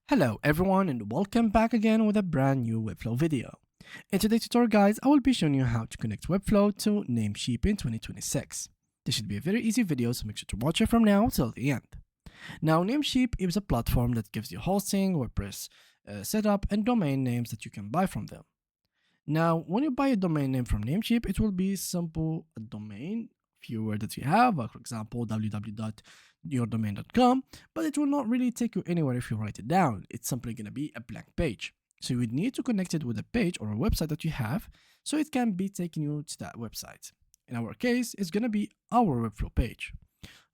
Hello everyone and welcome back again with a brand new Webflow video. In today's tutorial guys, I will be showing you how to connect Webflow to Namecheap in 2026. This should be a very easy video, so make sure to watch it from now till the end. Now Namecheap is a platform that gives you hosting, WordPress setup and domain names that you can buy from them. Now when you buy a domain name from Namecheap, it will be simple a domain, few words that you have, for example www.yourdomain.com, but it will not really take you anywhere if you write it down. It's simply going to be a blank page. So you would need to connect it with a page or a website that you have so it can be taking you to that website. In our case, it's going to be our Webflow page.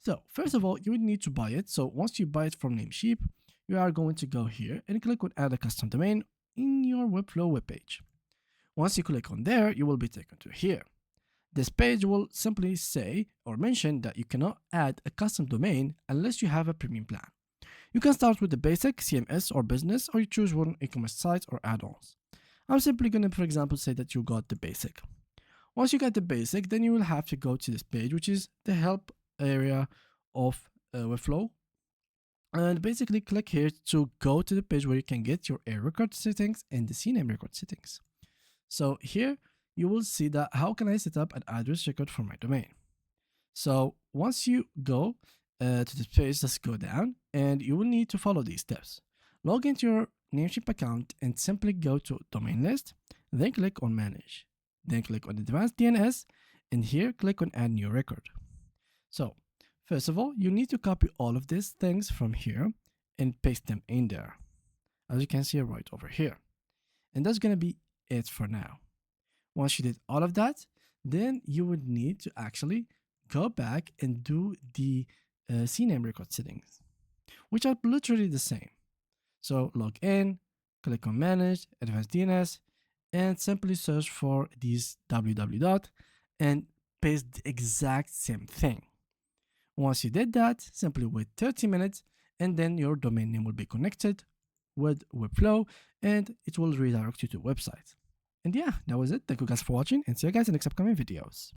So first of all, you would need to buy it. So once you buy it from Namecheap, you are going to go here and click on add a custom domain in your Webflow webpage. Once you click on there, you will be taken to here. This page will simply say or mention that you cannot add a custom domain unless you have a premium plan. You can start with the basic, CMS or business, or you choose one e-commerce site or add-ons. I'm simply going to, for example, say that you got the basic. Once you get the basic, then you will have to go to this page, which is the help area of Webflow. And basically click here to go to the page where you can get your air record settings and the CNAME record settings. So here, you will see that how can I set up an address record for my domain. So once you go to this page, let's go down and you will need to follow these steps. Log into your Namecheap account and simply go to domain list, then click on manage, then click on advanced DNS and here click on add new record. So first of all, you need to copy all of these things from here and paste them in there, as you can see right over here. And that's going to be it for now. Once you did all of that, then you would need to actually go back and do the CNAME record settings, which are literally the same. So log in, click on manage, advanced DNS, and simply search for these www and paste the exact same thing. Once you did that, simply wait 30 minutes and then your domain name will be connected with Webflow and it will redirect you to the website. And yeah, that was it. Thank you guys for watching and see you guys in the next upcoming videos.